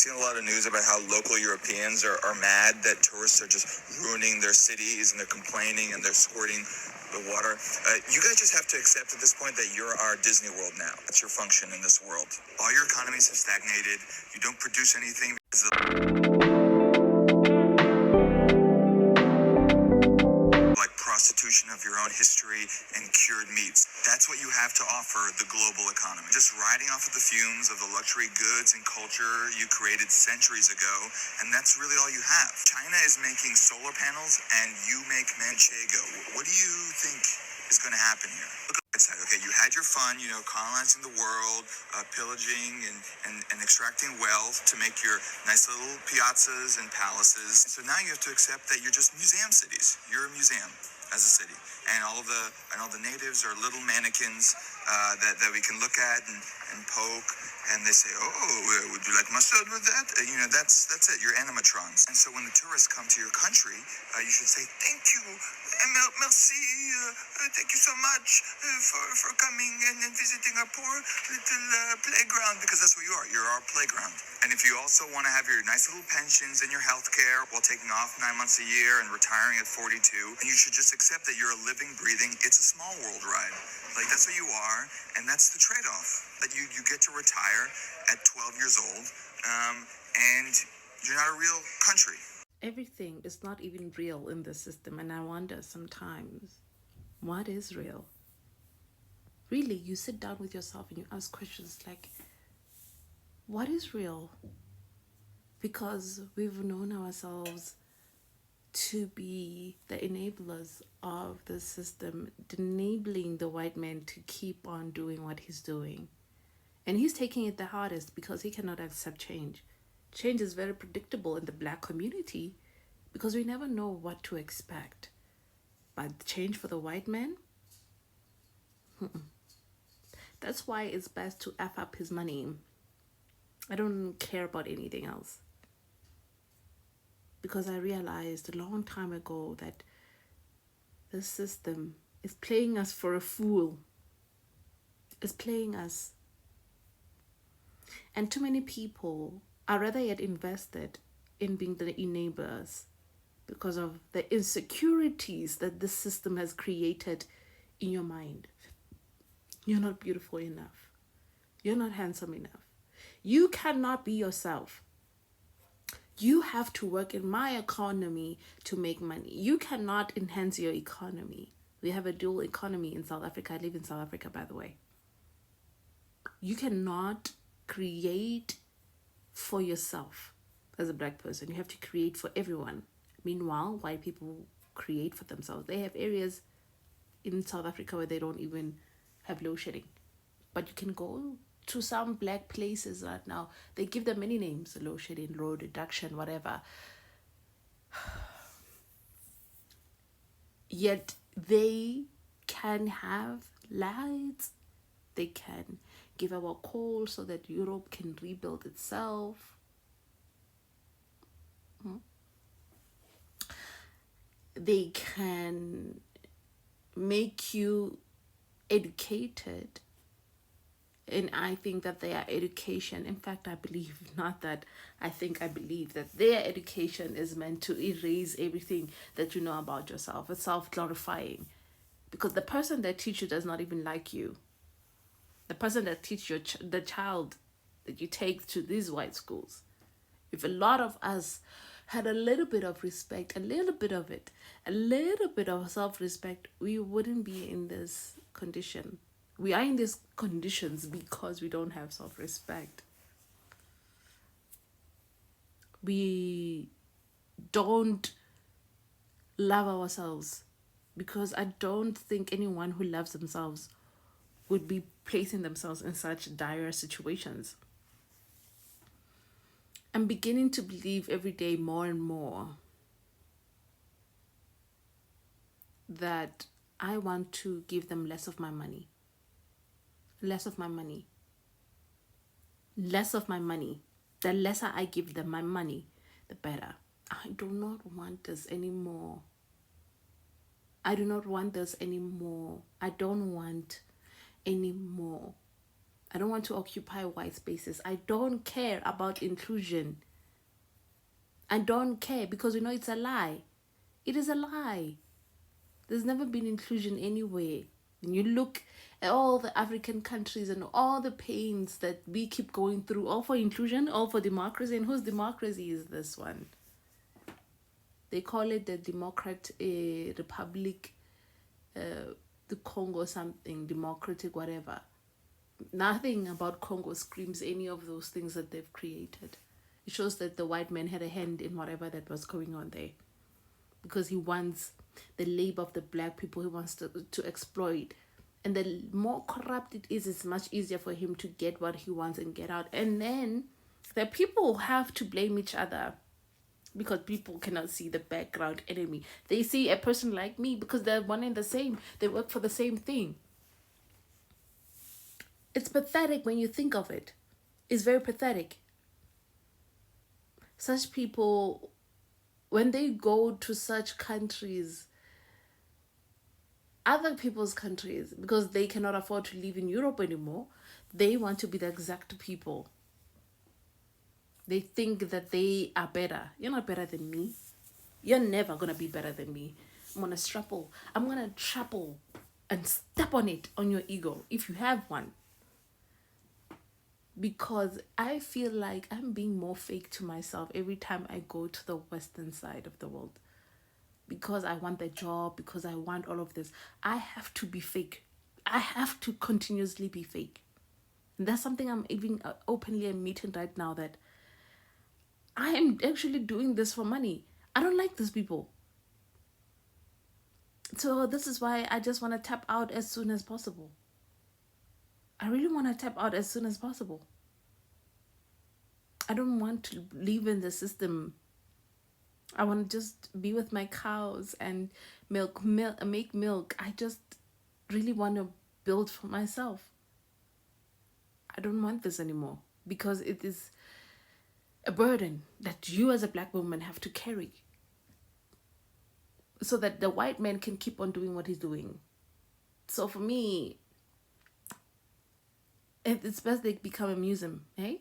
seen a lot of news about how local Europeans are mad that tourists are just ruining their cities and they're complaining and they're squirting the water. You guys just have to accept at this point that you're our Disney World now. That's your function in this world. All your economies have stagnated. You don't produce anything because like prostitution of your own history and cured meats. That's what you have to offer the global economy. Just riding off of the fumes of the luxury goods and culture you created centuries ago, and that's really all you have. China is making solar panels and you make manchego. What do you think is going to happen here? Look at the side. Okay, you had your fun, colonizing the world, pillaging and extracting wealth to make your nice little piazzas and palaces. So now you have to accept that you're just museum cities. You're a museum as a city, and all the natives are little mannequins that we can look at and poke, and they say, "Oh, would you like mustard with that?" That's it. You're animatrons. And so when the tourists come to your country, you should say, "Thank you, merci, thank you so much for coming and visiting our poor little playground," because that's what you are. You're our playground. And if you also want to have your nice little pensions and your health care while taking off 9 months a year and retiring at 42, and you should just accept that you're a living, breathing, it's a small world ride. Like, that's what you are, and that's the trade-off. That you get to retire at 12 years old, and you're not a real country. Everything is not even real in the system, and I wonder sometimes, what is real? Really, you sit down with yourself and you ask questions like, what is real? Because we've known ourselves to be the enablers of the system, enabling the white man to keep on doing what he's doing. And he's taking it the hardest because he cannot accept change. Change is very predictable in the black community because we never know what to expect. But change for the white man? That's why it's best to F up his money. I don't care about anything else. Because I realized a long time ago that this system is playing us for a fool. It's playing us. And too many people are rather yet invested in being the enablers because of the insecurities that this system has created in your mind. You're not beautiful enough. You're not handsome enough. You cannot be yourself. You have to work in my economy to make money. You cannot enhance your economy. We have a dual economy in South Africa. I live in South Africa, by the way. You cannot create for yourself as a black person. You have to create for everyone. Meanwhile, white people create for themselves. They have areas in South Africa where they don't even have load shedding. But you can go to some black places right now. They give them many names: load shedding, load reduction, whatever. Yet they can have lights. They can give our coal so that Europe can rebuild itself. They can make you educated. And I think that their education, in fact, I believe, not that I think, I believe that their education is meant to erase everything that you know about yourself. It's self-glorifying. Because the person that teaches you does not even like you. The person that teaches the child that you take to these white schools. If a lot of us had a little bit of respect, a little bit of it, a little bit of self-respect, we wouldn't be in this condition. We are in these conditions because we don't have self-respect. We don't love ourselves because I don't think anyone who loves themselves would be placing themselves in such dire situations. I'm beginning to believe every day more and more that I want to give them less of my money. Less of my money. Less of my money. The lesser I give them my money, the better. I do not want this anymore. I do not want this anymore. I don't want anymore. I don't want to occupy white spaces. I don't care about inclusion. I don't care because we know it's a lie. It is a lie. There's never been inclusion anywhere. When you look at all the African countries and all the pains that we keep going through, all for inclusion, all for democracy, and whose democracy is this one? They call it the Democrat Republic, the Congo something, democratic, whatever. Nothing about Congo screams any of those things that they've created. It shows that the white man had a hand in whatever that was going on there. Because he wants the labor of the black people, he wants to exploit. And the more corrupt it is, it's much easier for him to get what he wants and get out. And then the people have to blame each other because people cannot see the background enemy. They see a person like me because they're one and the same. They work for the same thing. It's pathetic when you think of it. It's very pathetic. Such people, when they go to such countries, other people's countries, because they cannot afford to live in Europe anymore, they want to be the exact people. They think that they are better. You're not better than me. You're never going to be better than me. I'm going to trample and step on it, on your ego, if you have one. Because I feel like I'm being more fake to myself every time I go to the Western side of the world. Because I want the job, because I want all of this. I have to be fake. I have to continuously be fake. And that's something I'm even openly admitting right now, that I am actually doing this for money. I don't like these people. So this is why I just want to tap out as soon as possible. I really want to tap out as soon as possible. I don't want to live in the system. I want to just be with my cows and make milk. I just really want to build for myself. I don't want this anymore because it is a burden that you as a black woman have to carry so that the white man can keep on doing what he's doing. So for me, it's best they become a museum, eh?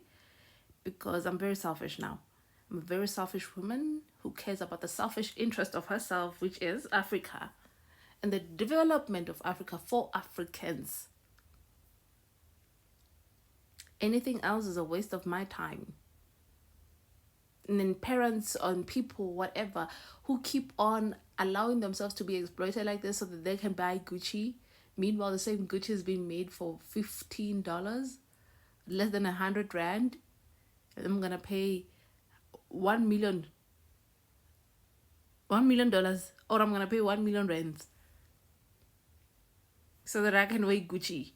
Because I'm very selfish now. I'm a very selfish woman who cares about the selfish interest of herself, which is Africa, and the development of Africa for Africans. Anything else is a waste of my time. And then parents and people, whatever, who keep on allowing themselves to be exploited like this so that they can buy Gucci. Meanwhile, the same Gucci is being made for $15, less than 100 rand. I'm gonna pay $1 million, or I'm gonna pay 1 million rands so that I can wear Gucci.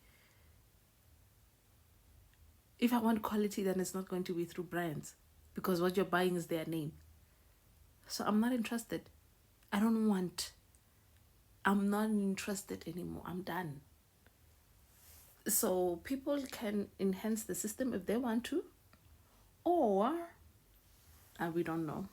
If I want quality, then it's not going to be through brands, because what you're buying is their name. So I'm not interested. I'm not interested anymore. I'm done. So people can enhance the system if they want to, or we don't know.